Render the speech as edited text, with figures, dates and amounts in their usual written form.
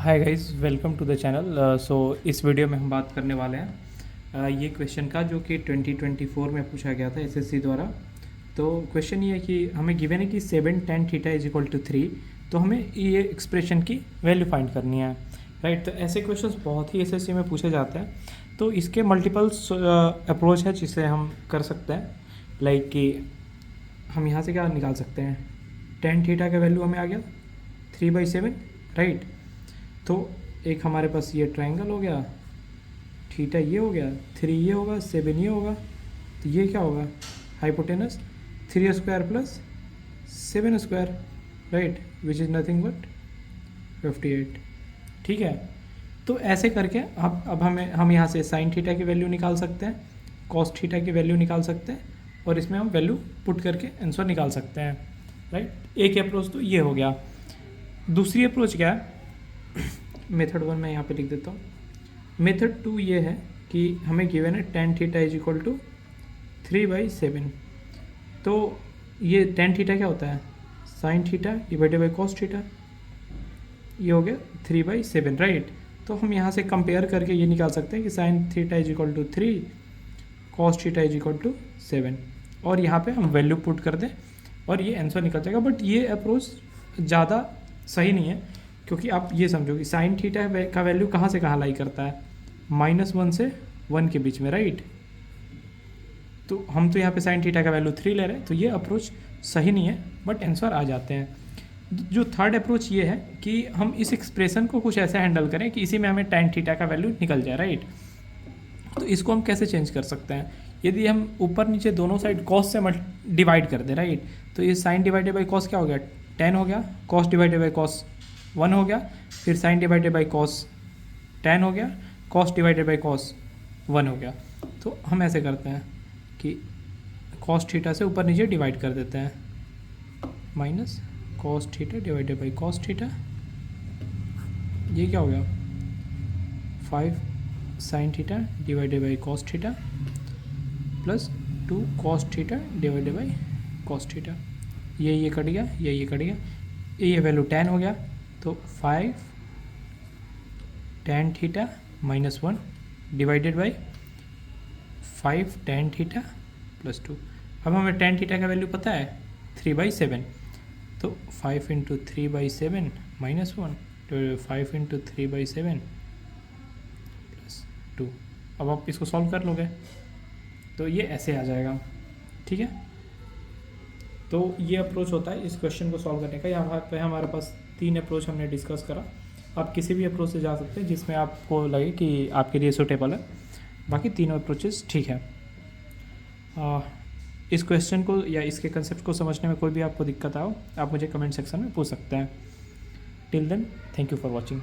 Hi guys, welcome to the channel. So इस video में हम बात करने वाले हैं ये क्वेश्चन का जो कि 2024 में पूछा गया था एसएससी द्वारा। तो क्वेश्चन ये है कि हमें गिवन है कि 7 tan theta is equal to 3, तो हमें ये एक्सप्रेशन की वैल्यू फाइंड करनी है, राइट। तो ऐसे क्वेश्चंस बहुत ही एसएससी में पूछे जाते हैं। तो इसके मल्टीपल्स अप्रोच है जिसे हम कर सकते हैं। लाइक कि हम यहाँ से क्या निकाल सकते हैं, tan थीटा का वैल्यू हमें आ गया 3/7, राइट। तो एक हमारे पास ये ट्रायंगल हो गया, थीटा ये हो गया, 3 ये होगा, 7 ये होगा, तो ये क्या होगा, hypotenuse 3 square plus 7 square, right, which is nothing but 58। ठीक है। तो ऐसे करके अब हम यहाँ से साइन थीटा की वैल्यू निकाल सकते हैं, कॉस थीटा की वैल्यू निकाल सकते हैं, और इसमें हम वैल्यू पुट करके आंसर निकाल सकते हैं, राइट। एक अप्रोच तो ये हो गया। दूसरी अप्रोच क्या है, मेथड 1 मैं यहाँ पे लिख देता हूँ। मेथड 2 ये है कि हमें गिवन है tan theta is equal to 3/7। तो ये tan थीटा क्या होता है, sine theta divided by cos theta, ये हो गया 3/7, राइट। तो हम यहाँ से कंपेयर करके ये निकाल सकते हैं कि sine theta is equal to 3, cos theta is equal to 7, और यहाँ पे हम वैल्यू पुट कर दें और ये आंसर निकल जाएगा। बट ये अप्रोच ज़्यादा सही नहीं है, क्योंकि आप ये समझो कि साइन थीटा का वैल्यू कहाँ से कहाँ लाई करता है, -1 से 1 के बीच में, राइट। तो हम तो यहाँ पे साइन थीटा का वैल्यू 3 ले रहे हैं, तो ये अप्रोच सही नहीं है, बट आंसर आ जाते हैं। जो थर्ड अप्रोच ये है कि हम इस एक्सप्रेशन को कुछ ऐसे हैंडल करें कि इसी में हमें tan थीटा का वैल्यू निकल जाए, राइट। तो इसको हम कैसे चेंज कर सकते हैं, यदि हम ऊपर नीचे दोनों साइड कॉस से डिवाइड कर दें, राइट। तो ये साइन डिवाइडेड बाई कॉस क्या हो गया, tan हो गया, कॉस डिवाइडेड बाई कॉस 1 हो गया, फिर sine divided by cos tan हो गया, कॉस डिवाइडेड बाई कॉस 1 हो गया। तो हम ऐसे करते हैं कि कॉस थीटा से ऊपर नीचे डिवाइड कर देते हैं, minus cos theta divided by cos theta, ये क्या हो गया 5 sign theta divided by cos theta plus 2 cos theta divided by cos theta, ये कट गया, ये कट गया, ये वैल्यू tan हो गया। तो 5 tan theta -1 divided by 5 tan theta plus 2। अब हमें tan थीटा का वैल्यू पता है 3/7, तो 5 इंटू 3/7 -1, तो 5 इंटू 3/7 प्लस 2। अब आप इसको सॉल्व कर लोगे तो ये ऐसे आ जाएगा, ठीक है। तो ये अप्रोच होता है इस क्वेश्चन को सॉल्व करने का। यहाँ पे हमारे पास 3 अप्रोच हमने डिस्कस करा। आप किसी भी अप्रोच से जा सकते हैं जिसमें आपको लगे कि आपके लिए सूटेबल है, बाकी तीनों अप्रोचेस ठीक है। इस क्वेश्चन को या इसके कंसेप्ट को समझने में कोई भी आपको दिक्कत आओ, आप मुझे कमेंट सेक्शन में पूछ सकते हैं। Till then, thank you for watching.